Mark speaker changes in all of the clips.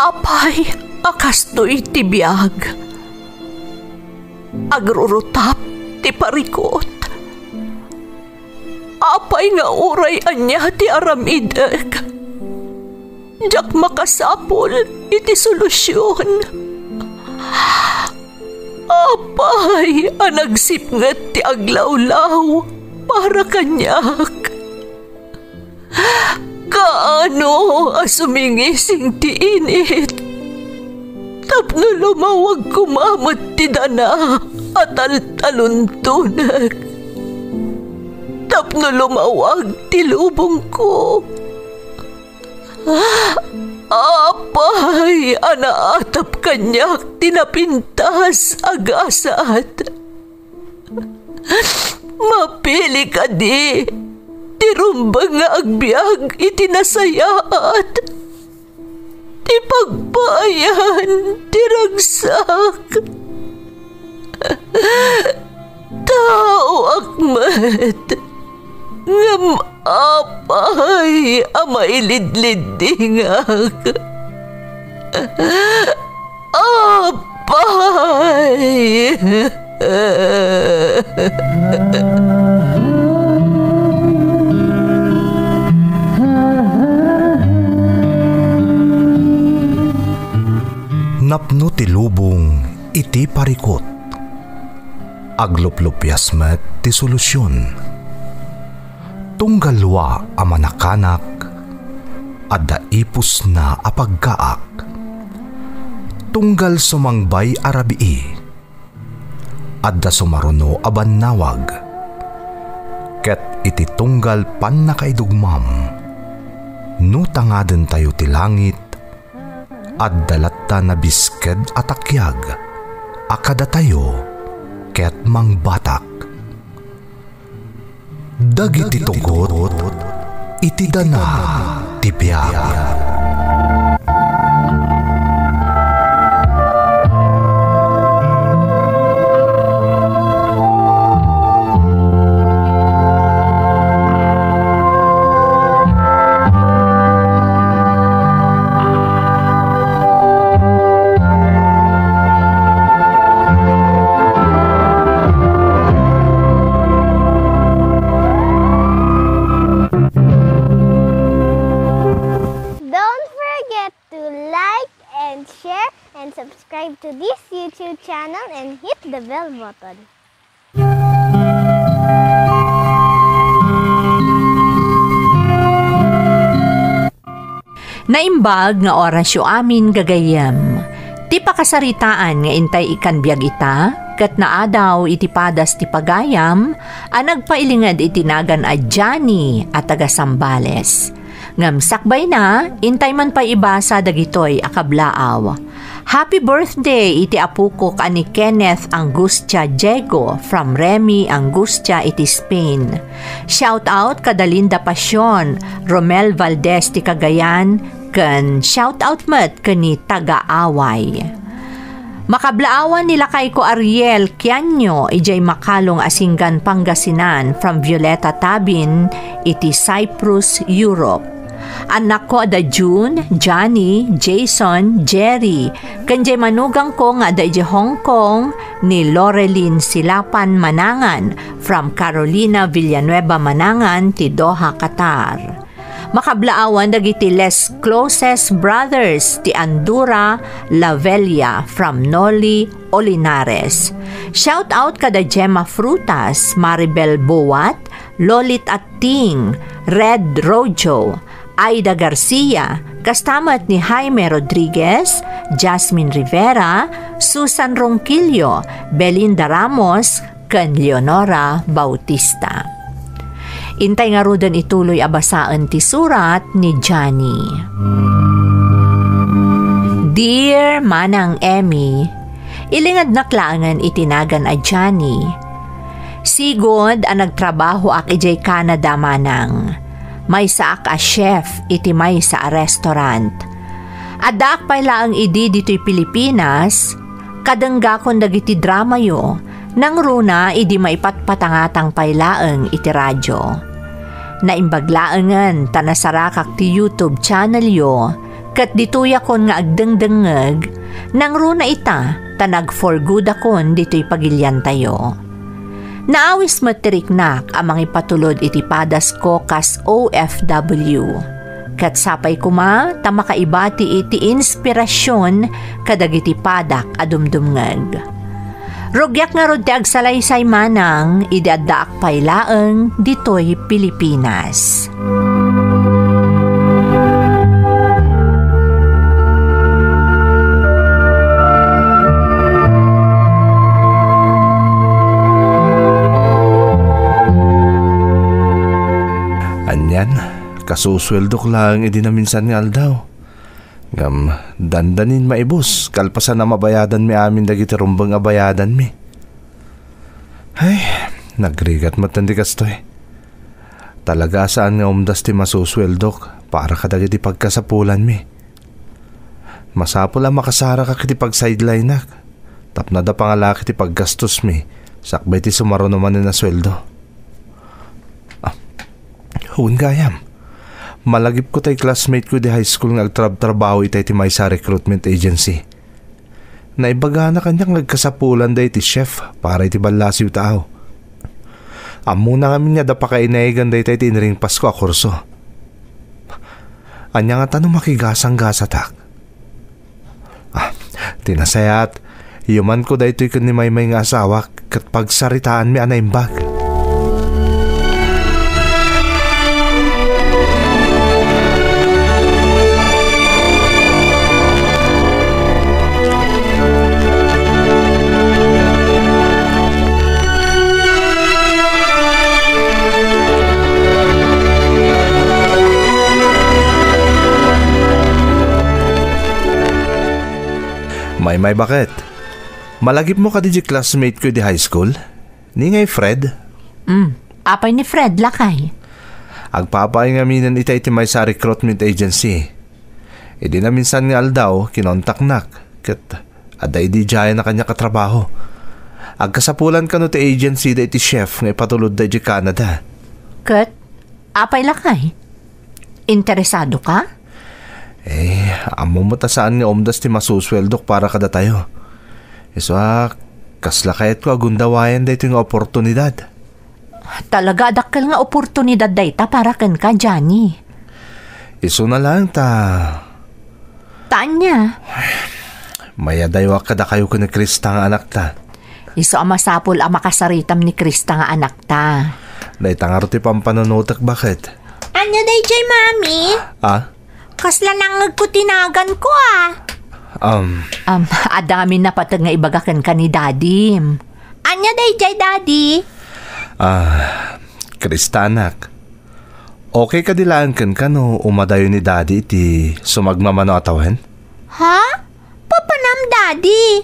Speaker 1: Apay, akastoy ti biyag. Agrurutap ti parikot. Apay nga uray anya ti aramideg. Jak makasapol iti solusyon. Apay, anagsipnget ti aglawlaw para kanyak. Kaano asumingising ti init. Tapno lumawag kumamot ti dana at taluntunag. Tapno lumawag ti lubong ko. Apay, anaatap kanyak tinapintas agasat. Mapili ka di. Tirumbang nga agbyag itinasayaat. Ti pagbayan, tiragsak. Tao akmat. Ngam apay, amailidlidingak. Apay.
Speaker 2: Napno ti lubong iti parikot. Agluplupyas met ti solusyon. Tunggalwa a manakanak, adda ipus na apagkaak. Tunggal sumangbay arabii, adda sumaruno aban nawag. Ket iti tunggal pan nakaidugmam, no tangaden tayo ti langit, adda latta na bisked atakyag, akada tayo ket mangbatak. Dagiti tugot, iti dana ti biag.
Speaker 3: Subscribe to this YouTube channel and hit the bell button.
Speaker 1: Naimbag nga orasyo amin gagayem. Ti pakasaritaan nga intay ikan biyag ita, kat naadaw iti padas ti pagayam, nagpailingad itinagan a Johnny at taga Sambales. Ngam sakbay na, intay man pa ibasa dagitoy akablaaw. Happy birthday iti apuko ka ni Kenneth Angustia Diego from Remy Angustia iti Spain. Shout out kada Linda Pasyon, Romel Valdez ti Cagayan, ken shout out met kani Taga-Away. Makablaawan nila kay ko Ariel Kianyo ijay makalong Asinggan Pangasinan from Violeta Tabin iti Cyprus, Europe. Anak ko ada June, Johnny, Jason, Jerry. Kanjay manugang ko nga ada Hong Kong ni Loreline Silapan Manangan from Carolina Villanueva Manangan ti Doha, Qatar. Makablaawan dagiti les closest brothers ti Andura Lavelia from Noli Olinares. Shout out kada Gemma Frutas, Maribel Buwat, Lolit Atting, Red Rojo, Aida Garcia, kastamat ni Jaime Rodriguez, Jasmine Rivera, Susan Ronquillo, Belinda Ramos, ken Leonora Bautista. Intay nga rudan ituloy abasaan ti surat ni Johnny. Dear Manang Emmy, ilingad naklangan itinagan a Johnny. Sigod ang nagtrabaho ak ijay Canada manang. May saak a chef iti may sa restaurant. Adak pala ang idi dito'y Pilipinas, kadangga kon dagiti drama yo, nang runa idi maipatpatangatang pailaeng iti radyo. Naimbaglaengan tanasarakak ti YouTube channel yo, Kat ditoy akon nga agdengdengeg, nang runa ita, tanag for good akon dito'y pagilyan tayo. Naawis matiriknak amang ipatulod iti padas ko kas OFW. Kat sapay kuma, tamakaibati iti inspirasyon kadag iti padak adumdumngeg. Rugyak nga rod ti agsalaysay manang, idiaddaak paylaeng dito'y Pilipinas.
Speaker 2: Anyan, kasusweldok lang idi na minsan nga aldaw. Ngam, dandanin maibos, kalpasan na mabayadan mi amin dagiti rumbang abayadan mi. Ay, nagrigat matandi kastoy. Talaga saan nga umdas ti masusweldok para kadagiti pagkasapulan mi. Masapol ang makasara ka kiti pag-sideline nak. Tapnada pangalaki ti paggastos mi, sakbay ti sumaro naman na sweldo. Huwag gayam. Malagip ko tay classmate ko di high school nga agtrab-trabaho itay ti may sa recruitment agency. Naibaga na kanyang nagkasapulan day ti chef para iti balasiw tao. Amo na kami niya da pa kainaigan day ti inring Pasko a kurso. Anya nga tanong makigasang-gasa tak. Tinasayat, yuman ko day to'y kun ni may nga asawa kat pagsaritaan mi anaimbag. May bakit? Malagip mo ka di classmate ko di high school? Ni ngay Fred?
Speaker 1: Apay ni Fred, lakay.
Speaker 2: Agpapay nga minan itay ti may sa recruitment agency. Di na minsan nga aldaw, kinontak-nak. Kat aday di jaya na kanya katrabaho. Agkasapulan ka no ti agency da iti chef nga ipatulod da di Canada.
Speaker 1: Kat, apay lakay? Interesado ka?
Speaker 2: Amo mo ta saan nga omdas ti masusweldok para kada tayo. Kasla kayat ko agundawayan da ito yung oportunidad.
Speaker 1: Talaga adakkel nga oportunidad da ita para ken ka, Johnny.
Speaker 2: Iso na lang ta.
Speaker 1: Taan niya?
Speaker 2: Mayadaywa kada kayo ko ni Krista nga anak ta.
Speaker 1: Iso amasapol ang makasaritam ni Krista nga anak ta.
Speaker 2: Dahi tangaro ti pampanonotak bakit?
Speaker 3: Ano day jay, mami?
Speaker 4: Kasla nang nagkutinagan ko
Speaker 1: Adami na patag nga ibagakan ka ni Daddy.
Speaker 4: Anya day jay, Daddy?
Speaker 2: Krista anak. Okay ka dilaan kan ka no umadayo ni Daddy iti sumagmamano atawen?
Speaker 4: Ha? Papanam, Daddy?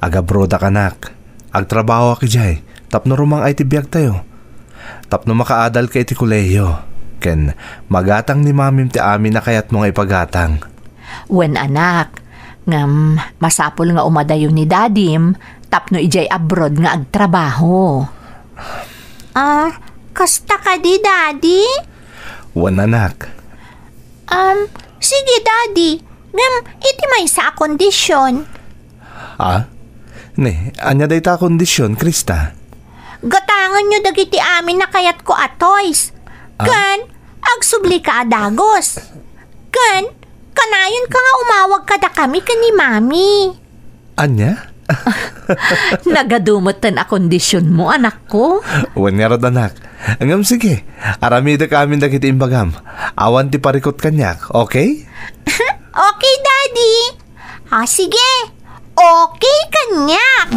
Speaker 2: Agabroda ka anak. Agtrabaho aki jay. Tapno rumang ay tibiyag tayo. Tapno makaadal ka iti kuleyo. Ken magatang ni mamim ti amin na kayat mo nga ipagatang.
Speaker 1: Wen anak, ngam masapol nga umadayo ni Dadim, tapno ijay abroad nga agtrabaho.
Speaker 4: Kasta ka di, Daddy?
Speaker 2: Wen anak.
Speaker 4: Sige, Daddy. Ngam, iti may sa kondisyon.
Speaker 2: Anya day ta kondisyon, Krista?
Speaker 4: Gatangan nyo dagiti amin na kayat ko atoys. Kan, agsubli ka adagos. Kan, kanayon ka nga umawag kada kami ni Mami.
Speaker 2: Anya?
Speaker 1: Nagadumatan a kondisyon mo, anak ko.
Speaker 2: Wan nga rod, anak. Angam sige, aramida ka amin dagiti imbagam. Awan ti parikot kanyak, okay?
Speaker 4: Okay, Daddy. Sige. Okay kanyak.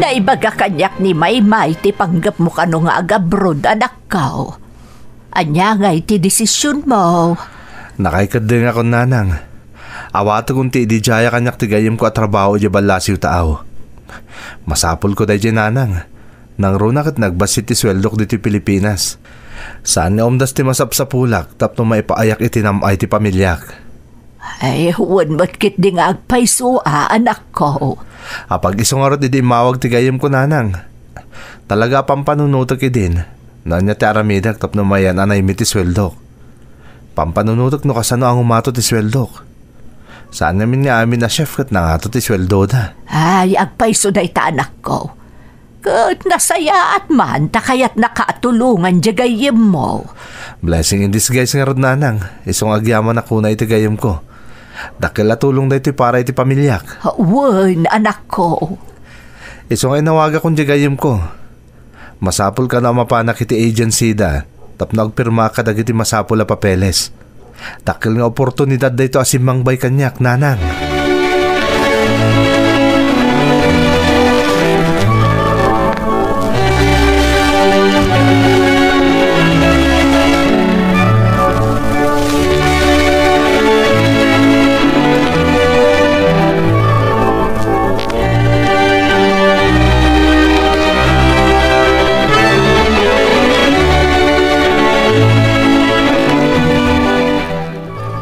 Speaker 1: Naibaga kanyak ni Maymay ti panggap mo kano nga agabrod, anak kao. Anya nga iti desisyon mo.
Speaker 2: Nakaikad din ako, nanang. Awato kung ti idijaya kanyak ti gayam ko at trabaho di balasiw tao. Masapol ko dahi nanang. Nang runa kat nagbasit ti sweldok dito Pilipinas. Saan nga umdas ti masapsapulak tapno maipaayak itinamay ti pamilyak.
Speaker 1: Ay, huwag ba't di nga agpaiso, anak ko.
Speaker 2: Apag isong arot idi mawag ti gayem ko nanang. Talaga pampanunutok din. Nanya ti aramidak tapno mayan anay mi ti sweldok. Pampanunutok no kasano ang umato ti sweldok. Saan namin nga amin na chef kat nangato ti sweldo da.
Speaker 1: Ay, agpaiso da ita anak ko. Kat nasaya at man, takayat nakatulungan di gayem mo.
Speaker 2: Blessing in disguise nga rod nanang. Isong agyaman ako na iti gayem ko. Dakila tulong da iti para iti pamilyak.
Speaker 1: Wan, anak ko.
Speaker 2: Isong ay nawaga kong di gayem ko. Masapul ka na mapanak iti agency da. Tapno agpirma ka dagiti masapul na papeles. Dakil nga oportunidad da ito asimang bay kanyak, nanang.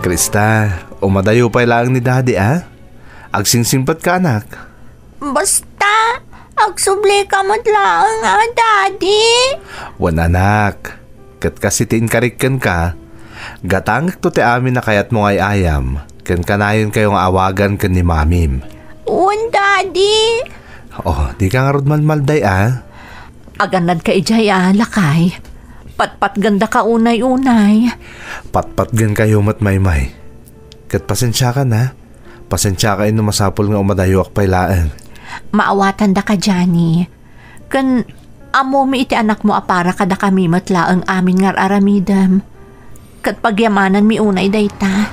Speaker 2: Krista, umadayo pa lang ni daddy Agsingsingpat ka anak.
Speaker 4: Basta, agsubli ka mo't lang daddy.
Speaker 2: Wan anak, kat kasitin karikken ka, gatangak to ti amin na kayat mo ay ayam, kan kanayon kayong awagan kan ni mamim.
Speaker 4: Wan daddy.
Speaker 2: Oh, di ka nga rod malmalday
Speaker 1: Aganad ka ijay lakay. Patpat ganda ka unay-unay.
Speaker 2: Patpat gan kayo mat may. Kat pasensya ka na. Pasensya ka ino masapol nga umadayo ak pailaan.
Speaker 1: Maawatan da ka, Johnny. Kan amo mi iti anak mo apara kada kami matlaang amin ngar aramidam. Kat pagyamanan mi unay dayta.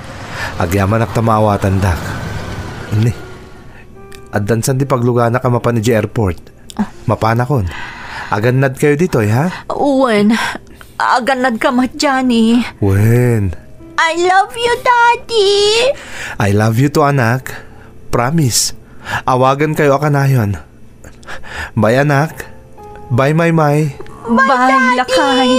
Speaker 2: Agyaman ak tamaawatan dak. Ini. Addansan di paglugana ka mapan di airport. Mapanakon. Aganad kayo dito, ha?
Speaker 1: Uwan. Aganad ka mat, Johnny.
Speaker 2: Wen.
Speaker 4: I love you, daddy.
Speaker 2: I love you too, anak. Promise. Awagan kayo akanayon. Bye, anak. Bye, May.
Speaker 1: Bye, lakay.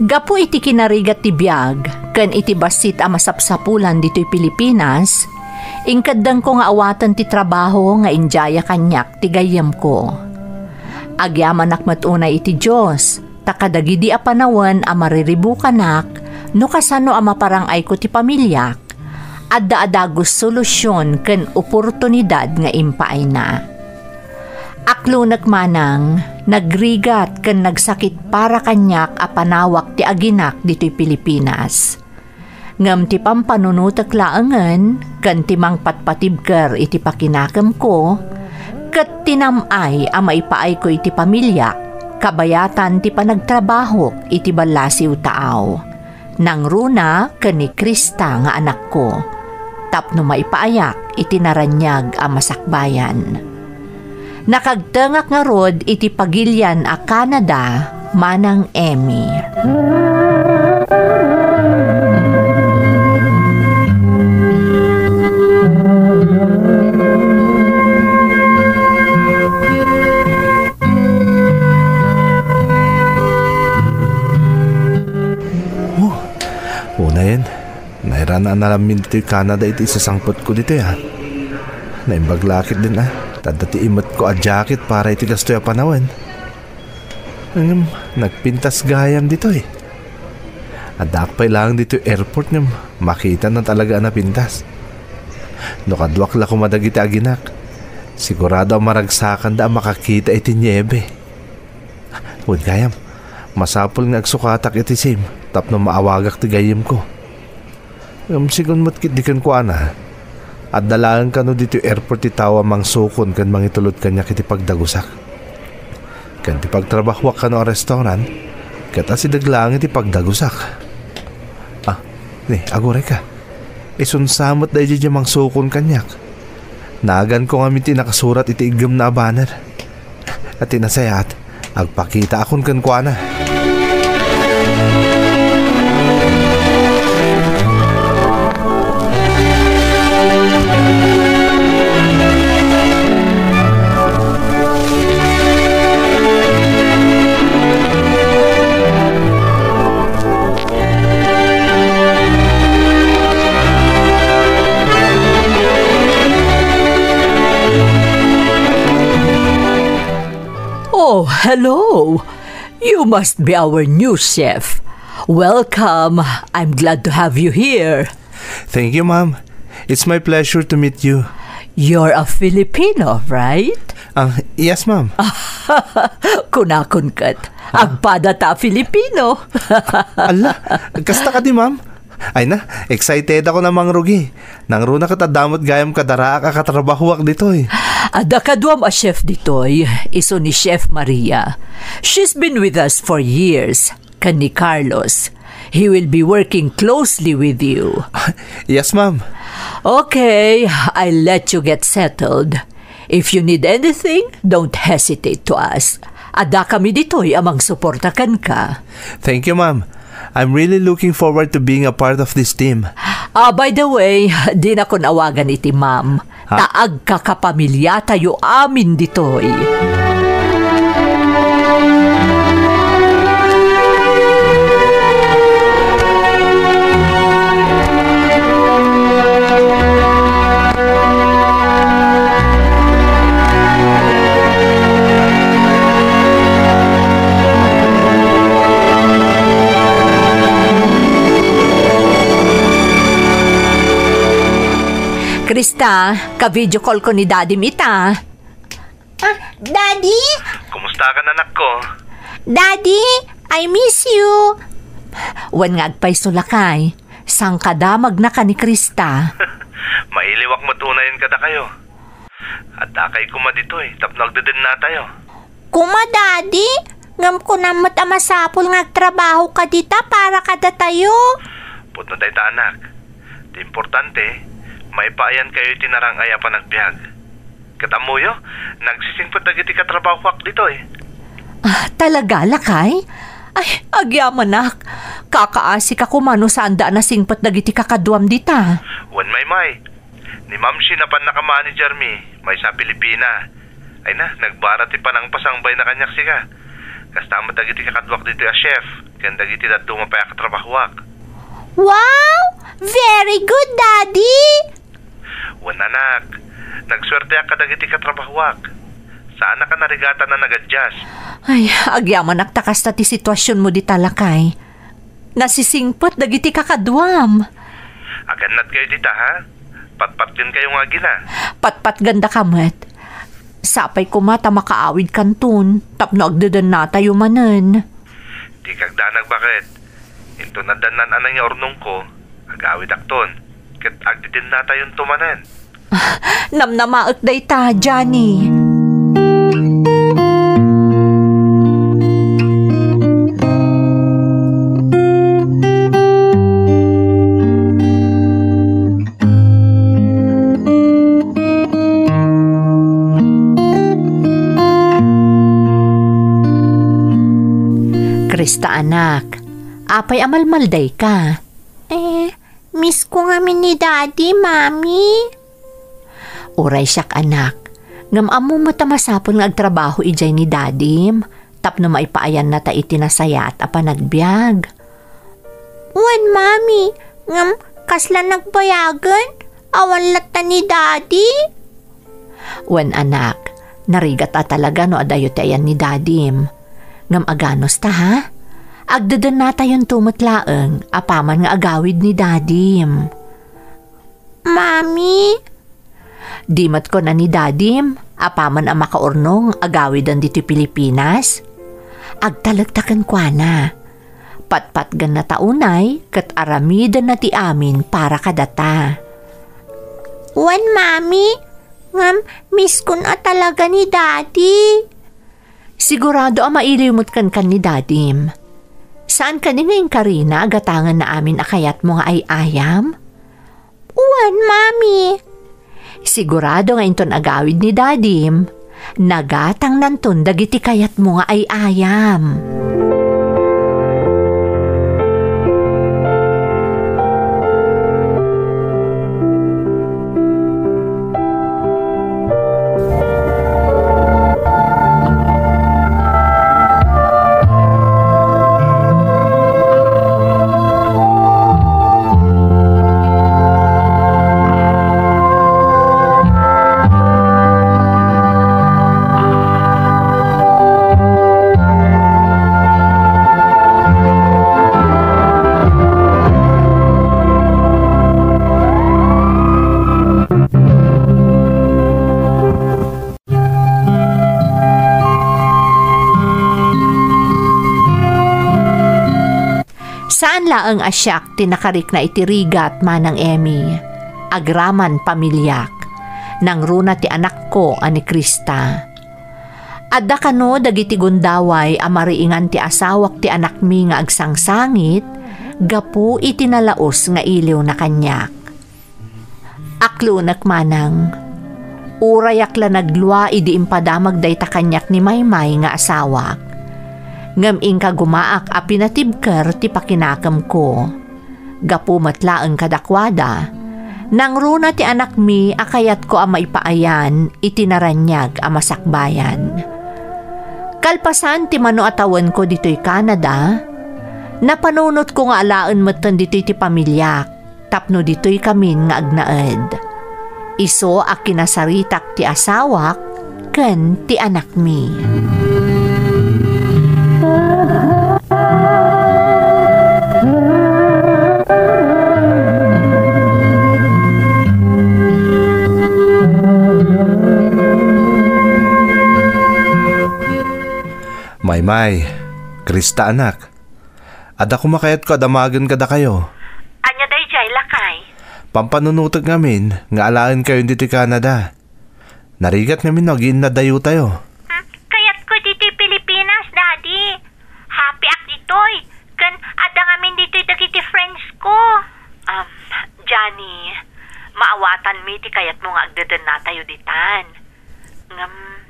Speaker 1: Gapo iti kinarigat ti biyag, kan iti basit a masapsapulan dito'y Pilipinas, ingkaddang ko nga awatan ti trabaho nga injaya kanyak ti gayam ko. Agyaman ak matunay iti Diyos, takadagidi a panawan a mariribukanak, no kasano a maparangay ko ti pamilyak, adda-adagos solusyon kan oportunidad nga impaay na. Aklunak manang, nagrigat kan nagsakit para kanyak a panawak ti aginak dito'y Pilipinas. Ngam ti pampanunutak laangan, kan ti mangpatpatibker iti pakinakam ko, kat tinamay a maipaay ko iti pamilya, kabayatan ti panagtrabaho iti balasiw taaw. Nang runa kan ni Krista nga anak ko, tapno maipaayak iti naranyag a masakbayan. Nakagtengak nga rod iti pagilyan a Canada, manang Emmy.
Speaker 2: Una yan. Nairana nalamin dito yung Canada iti isasangpot ko dito Naimbaglakit din Tadati imot ko a jacket para iti gasto yung panawan. Nagpintas gayam dito Adakpay lang dito yung airport niya. Makita na talaga na pintas. No kadwak la kumadagiti aginak. Sigurado maragsakan da makakita iti niebe. Huwag gayam, masapol nga agsukatak iti sim, tapno maawagak ti gayam ko. Sigun mo't kitdikan ko ana, at dalaan ka no dito airport itawa mang sukon kan mangitulod kanya kiti pagdagusak. Kan ti pagtrabahwak ka no restaurant, kata si daglang iti pagdagusak. Agore ka. Isunsamot da iti mang sukon kanyak. Nagan ko kami tinakasurat iti igam na banner. At tinasayat, agpakita akon kan ko ana.
Speaker 1: Oh, hello. You must be our new chef. Welcome. I'm glad to have you here.
Speaker 2: Thank you, ma'am. It's my pleasure to meet you.
Speaker 1: You're a Filipino, right?
Speaker 2: Yes, ma'am.
Speaker 1: Kunakon kat. Agpada ta Filipino.
Speaker 2: Ala, kasta ka di, ma'am. Ay na, excited ako namang rugi. Nang runa katadamot gayam kadara ka katrabahuak ditoy.
Speaker 1: Ada kadwam a chef ditoy, iso ni Chef Maria. She's been with us for years. Kan ni Carlos. He will be working closely with you.
Speaker 2: Yes, ma'am.
Speaker 1: Okay, I'll let you get settled. If you need anything, don't hesitate to ask. Ada kami ditoy amang suportakan ka.
Speaker 2: Thank you, ma'am. I'm really looking forward to being a part of this team.
Speaker 1: By the way, di na ko nawagan iti ma'am. Taag kakapamilya tayo amin ditoy. Krista, ka-video call ko ni Daddy Mita.
Speaker 4: Daddy?
Speaker 2: Kumusta ka, anak ko?
Speaker 4: Daddy, I miss you.
Speaker 1: Wan nga agpay sulakay. Sang kadamag na ka ni Krista.
Speaker 2: Mailiwak matunayan kada kayo. At akay kuma dito tapno agdeden na tayo.
Speaker 4: Kuma, Daddy? Ngam ko na matamasapol nga trabaho ka dita para kada tayo.
Speaker 2: Putno tayo ta, anak. Di importante, may paayan kayo tinarang aya pa nagbiag. Katamuyo, nagsisingpot na giti katrabaho dito
Speaker 1: Talaga, lakay? Ay, agyaman nak. Kakaasik ako mano sa anda na singpot na giti kakaduam dita.
Speaker 2: Wan may. Ni Ma'am Shi na pan naka-manager mi, may sa Pilipina. Ay na, nagbarati pa ng pasangbay na kanyak siga. Kastama da giti kakadwak dito a chef, kanda giti da tumapaya katrabahuak.
Speaker 4: Wow! Very good, Daddy!
Speaker 2: Wan anak, nagswerte ka dagiti katrabahuak. Sana ka narigata na nag-adjust.
Speaker 1: Ay, agyaman naktakas na ti sitwasyon mo di talakay. Nasisingpot dagiti kakadwam.
Speaker 2: Aganat kayo dita, ha? Patpat din kayo nga gina.
Speaker 1: Patpat ganda kamat. Sapay ko mata makaawid kantun, tapno agdadan na tayo manen.
Speaker 2: Di kagdanag bakit? Into nadanan anang yung ornong ko, agawid akton. Kat agdidin na tayong tumanen.
Speaker 1: Namnamaot day ta, Johnny. Krista anak, apay amalmalday ka.
Speaker 4: Miss ko nga ni Daddy, Mami.
Speaker 1: Uray siyak anak, ngam amo matamasapon nga agtrabaho ijay ni Dadim, tapno maipaayan na ta itinasayat apa nagbiag.
Speaker 4: Wan, Mami, ngam kasla nagbayagan, awan lata ni Daddy.
Speaker 1: Wan anak, narigat talaga no adayo tayan ni Dadim. Ngam aganos ta ha? Agdadan na tayon tumatlaeng, apaman nga agawid ni Dadim.
Speaker 4: Mami?
Speaker 1: Dimat ko na ni Dadim, Apaman ang makaurnong agawidan dito Pilipinas. Agtalagtakan kwa na. Patpatgan na taunay kat aramidan na ti amin para kadata.
Speaker 4: Wan, Mami. Miss ko na talaga ni Daddy.
Speaker 1: Sigurado ang mailimot kan ni Dadim. Saan ka ni ngayon, Karina, agatangan na amin akayat mo nga ay ayam?
Speaker 4: Wan, Mami.
Speaker 1: Sigurado nga inton agawid ni Dadim, nagatang nanton dagiti kayat mo nga ay ayam. Saan laang asyak tinakarik na itirigat manang Emmy, agraman pamilyak, nang runa ti anak ko ani Krista. Adda kano dagiti gundaway amariingan ti asawak ti anak mi nga agsangsangit, gapu itinalaos nga iliw na kanyak. Aklunak manang, urayak la naglua idi impadamag dayta kanyak ni Maymay nga asawak. Ngam ka gumaak a pinatibker ti pakinakam ko. Gapu matlaang kadakwada, nang runa ti anak mi akayat ko a maipaayan itinaranyag a masakbayan. Kalpasan ti mano atawan ko dito'y Canada, napanunot ko nga alaan matan dito'y ti pamilyak, tapno dito'y kamin nga agnaed. Iso a kinasaritak ti asawak, ken ti anak mi.
Speaker 2: Maymay, Krista anak. Ada kumakayat ko adamagan kada kayo.
Speaker 1: Anya day jay lakay?
Speaker 2: Pampanunutag ngamin, nga alaan kayo dito Canada. Narigat ngamin naging na dayo tayo.
Speaker 4: Kayat ko dito'y Pilipinas, Daddy. Happy ak dito'y. Kan ada ngamin dito'y dagiti friends ko.
Speaker 1: Johnny, maawatan mi ti kayat mo nga agdadan na tayo ditan.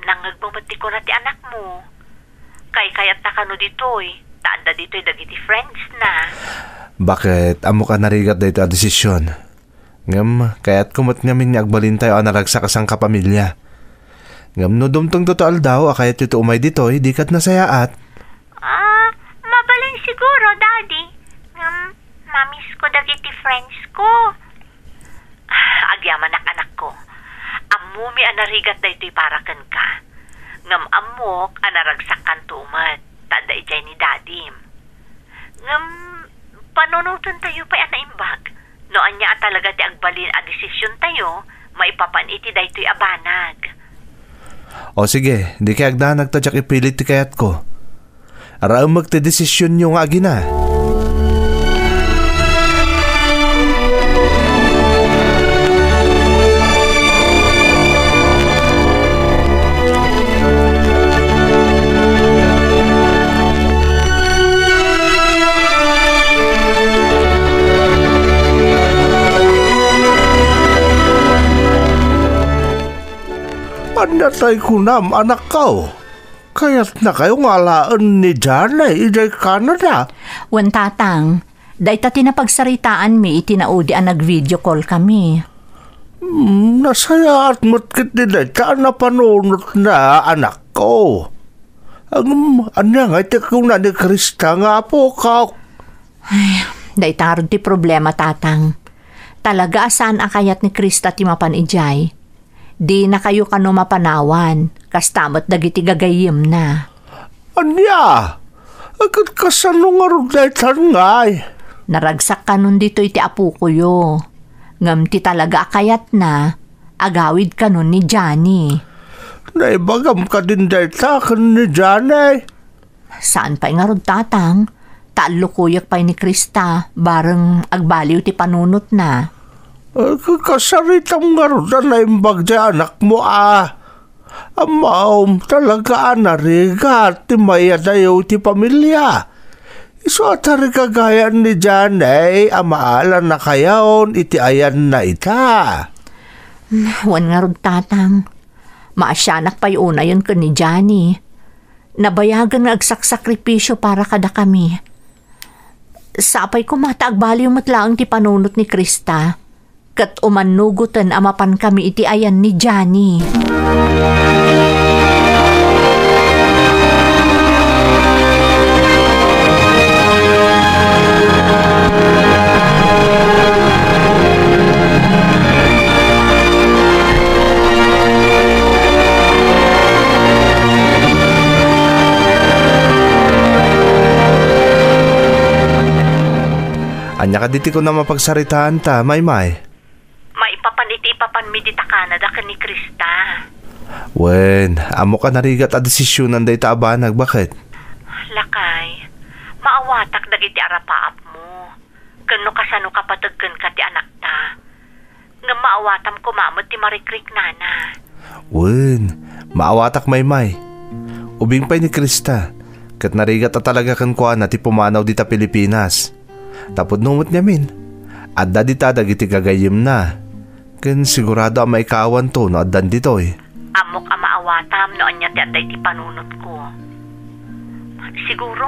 Speaker 1: Nangagbamati ko na ti anak mo. Kayat na kano dito'y. Taanda dito'y dagiti friends na.
Speaker 2: Bakit amo ka narigat dito a desisyon? Ngam, kaya't kumot ngamin niya agbalin tayo ang naragsak asang kapamilya. Ngam no dumtong total daw, akayat ito umay dito'y, di kat nasayaat.
Speaker 4: Mabalin siguro, Daddy. Mamis ko dagiti friends ko.
Speaker 1: Agyaman anak ko. Amumi anarigat da ito'y parakan ka. Ngam amok anaragsak kan tumat. Tanda ijay ni Dadim. Ngam panunutan tayo pa anaimbag. No anya talaga ti agbalin a desisyon tayo, maipapan iti da ito'y abanag.
Speaker 2: O sige, di kaya agdanag tadyak ipilit ti kayat ko. Araang magtidesisyon nyo nga agina.
Speaker 5: Panatay ko nam anak ko. Kaya't na kayo ngalaan ni Janay ijay Canada.
Speaker 1: Wan tatang, dayta tinapagsaritaan mi itinaudi ang nag-video call kami.
Speaker 5: Nasaya at mutkit ni dayta na panunot na anak ko. Anya nga iti kung na ni Krista nga po ka.
Speaker 1: Ay, dayta rin ti problema tatang. Talaga asan akayat ni Krista ti mapan ijay. Di na kayo kano mapanawan, kastamot dagiti gagayim na.
Speaker 5: Anya? Agad kasano nga rin daytan ngay?
Speaker 1: Naragsak kanon dito iti apu ko yo. Ngam ti talaga akayat na, agawid kanon ni Johnny.
Speaker 5: naibagam ka din dayta kan ni Janay.
Speaker 1: Saan pa'y nga rod tatang? Talukuyak pa'y ni Krista, bareng agbaliw ti panunot na.
Speaker 5: Kasaritang nga ron na imbag di anak mo Amaom talaga anariga ti maya dayo ti pamilya. Iso atari kagayan ni Janay, amaalan na kayaon iti ayan na ita.
Speaker 1: Wan nga rod tatang. Maasyanak pa'y una yun ka ni Johnny. Nabayagan nga agsaksakripisyo para kada kami. Sapay ko mataagbaliw matlaang ti panunot ni Krista. Kat umanugutan amapan kami iti ayan ni Johnny.
Speaker 2: Anya ka diti ko na mapagsaritaan ta, Maymay.
Speaker 1: Maipapanmi dita Canada ka ni Krista.
Speaker 2: Wen, amo ka narigat a desisyonan day ta abanag, bakit?
Speaker 1: Lakay, maawatak dagiti arapaap mo. Kano kasano kapatagkan ka ti anak ta. Nga maawatam ko mamot ti marikrik nana.
Speaker 2: Wen, maawatak Maymay. Ubing pa'y ni Krista. Kat narigat a talaga kan kuha na ti pumanaw dita Pilipinas. Tapod numot niya min. Adda dita dagiti gagayim na. Ken sigurado ang maikawan to no addan ditoy.
Speaker 1: Amok ang maawatam no anya ti adday ti panunot ko. Siguro,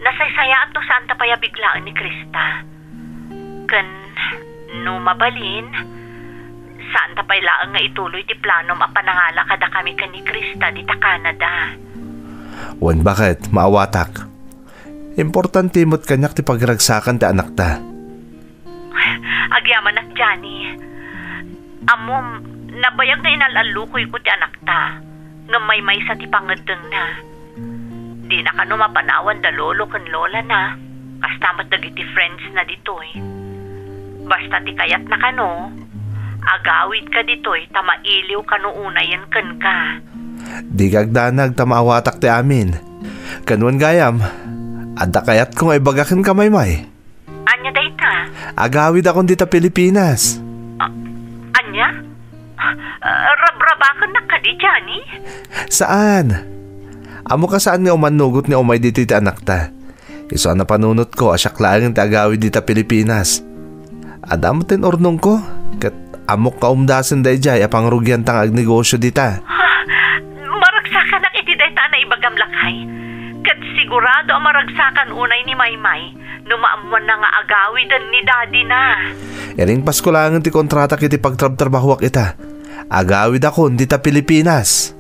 Speaker 1: nasaysayaan to saan ta paya biglaan ni Krista. Ken no mabalin, saan ta pay laang nga ituloy ti planom a panangala kada kami kan ni Krista dita Canada.
Speaker 2: Wen, bakit? Maawatak. Importante mo't kanyak ti pagragsakan ti anak ta.
Speaker 1: Agyaman at Johnny. Amom, nabayag na inalalukoy ko ti anak ta. Nga may sa ti pangadeng na. Di na kano mapanawan da lolo kan lola na. Kastamat dagiti friends na ditoy. Basta ti kayat na kano, agawid ka ditoy tamailiw kano unayan kan ka.
Speaker 2: Di kagdanag tamawatak ti amin. Kanuan gayam. Adda kayat kung ay bagakin ka, Maymay.
Speaker 1: Anya dayta?
Speaker 2: Agawid akong dita Pilipinas.
Speaker 1: Anya? Rabrabakan na ka di, Johnny?
Speaker 2: Saan? Amo ka saan nga umanugot ni umay dito iti anak ta. Iso na panunot ko, asyaklaang ti agawid dita Pilipinas. Adamo tin urnong ko, kat amok ka umdasan day jay apang rugyan tang agnegosyo dita.
Speaker 1: Maragsakan na iti dayta na ibagam lakay. Kat sigurado ang maragsakan unay ni Maymay no maamuan na nga agawidan ni Daddy na.
Speaker 2: Yaring Pasko lang ti kontrata kiti pagtrabtrabahwak ita. Agawid ako dita Pilipinas.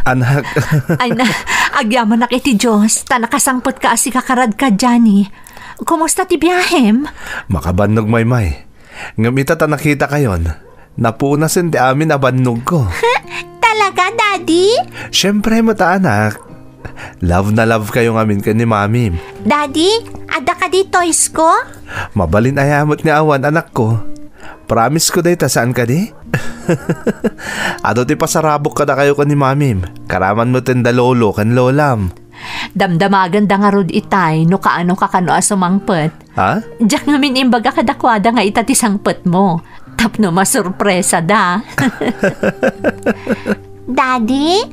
Speaker 2: Anak.
Speaker 1: Ay na, agyaman na kiti Diyos. Ta nakasangpot ka asi kakarad ka, Johnny. Kumusta ti biyahem?
Speaker 2: Makabannog, Maymay. Ngamita ta nakita kayon. Napunasin ti amin abannog ko.
Speaker 4: Talaga, Daddy?
Speaker 2: Siyempre mo ta, anak. Love na love kayo ngamin ka ni Mami.
Speaker 4: Daddy, ada ka di toys ko?
Speaker 2: Mabalin ayamot ni awan, anak ko. Promise ko dayta saan ka di? Ato ti pasarabok ka na kayo ka ni Mamim. Karaman mo tenda lolo kan lolam.
Speaker 1: Damdamagan da nga rod itay no kaano ka kano asumangpet.
Speaker 2: Ha?
Speaker 1: Diyak ngamin imbaga kadakwada nga ita ti sangpet mo. Tapno masurpresa da.
Speaker 4: Daddy,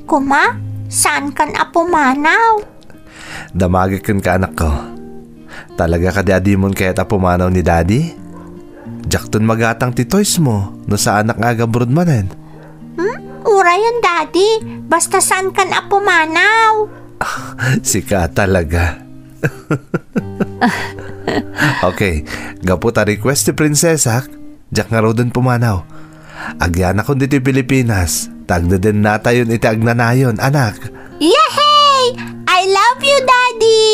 Speaker 4: kuma, saan kan apumanaw?
Speaker 2: Damagik kan ka, anak ko. Talaga ka di adimon kaya tapumanaw ni Daddy?
Speaker 5: Jakton magatang ti toys mo no sa anak nga gabrod manen.
Speaker 4: Ura yun, Daddy. Basta saan kan apo manaw.
Speaker 5: Sika talaga. Okay, gapu ta request ti prinsesa, jak nga raw dun pumanaw. Agyan ako dito Pilipinas. Tagda din na tayon iti agnanayon, anak.
Speaker 4: Yay! I love you, Daddy!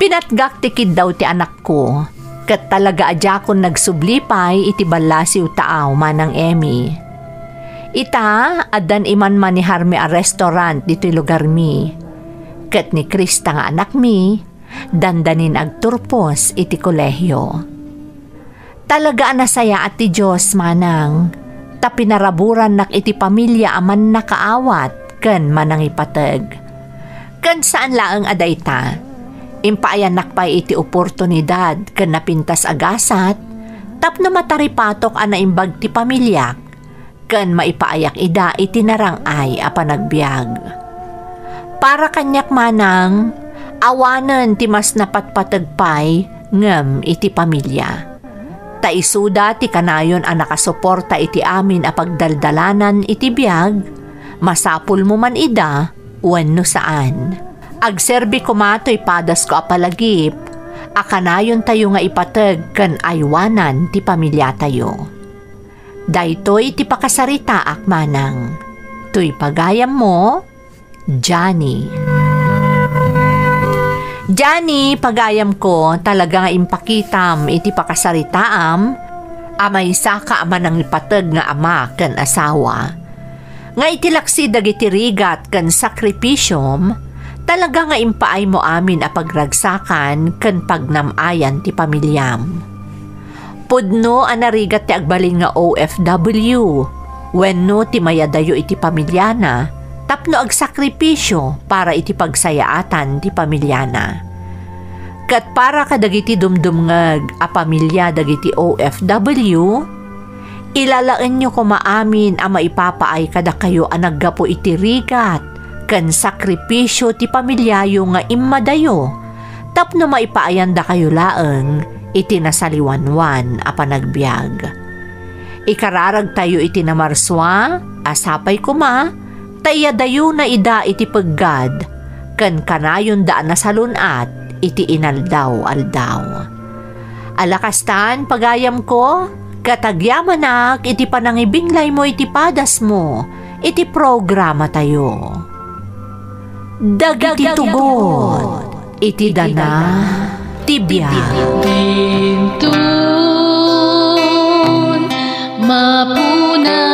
Speaker 1: Pinatgaktikid daw ti anak ko, kat talaga adya kon nagsublipay iti balasiw taaw manang Emmy. Ita, adan iman manihar mi a restaurant dito lugar mi. Kat ni Krista nga anak mi, dandanin agturpos iti kolehyo. Talaga anasaya at ti Diyos manang, ta pinaraburan nak iti pamilya aman nakaawat, ken manang ipateg. Ken saan laeng aday ta? Impaayan nakpay iti oportunidad ken napintas agasat tapno mataripatok a naimbag ti pamilyak ken maipaayak ida iti narangay a panagbiag. Para kanyak manang awanen ti mas napatpatagpay ngem iti pamilya. Ta isuda ti kanayon a nakasuporta iti amin a pagdaldalanan iti biag, masapul mo man ida wenno saan. Agserbi kumatoy padas ko apalagip, akanayon tayo nga ipateg ken aywanan ti pamilya tayo. Daytoy ti pakasarita akmanang, tuy pagayam mo, Johnny. Johnny, pagayam ko, talaga nga impakitam iti pakasaritaam, amay saka ama nang ipateg nga ama ken asawa. Nga itilaksi dagiti rigat ken sakripisyom, talaga nga impaay mo amin a pagragsakan ken pagnamayan ti pamilyam. Pudno anarigat ti agbalin nga OFW, wenno ti mayadayo iti pamilyana, tapno agsakripisyo para iti pagsayaatan ti pamilyana. Kat para kadagiti dumdumngeg a pamilya dagiti OFW, ilalaen nyo kumaamin a maipapaay kada kayo a naggapo iti rigat ken sakripisyo ti pamilyayo nga immadayo tapno maipaayanda kayo laeng iti nasaliwanwan a panagbiag. Ikararag tayo iti namarswa, asapay kuma, tayadayo na ida iti peggad, ken kanayon daan na salunat iti inaldaw-aldaw. Alakastan pagayam ko, katagyamanak iti panangibinglay mo iti padas mo, iti programa tayo. Dagiti tugot, iti dana, tibiyag.
Speaker 6: Bintun, mapunan.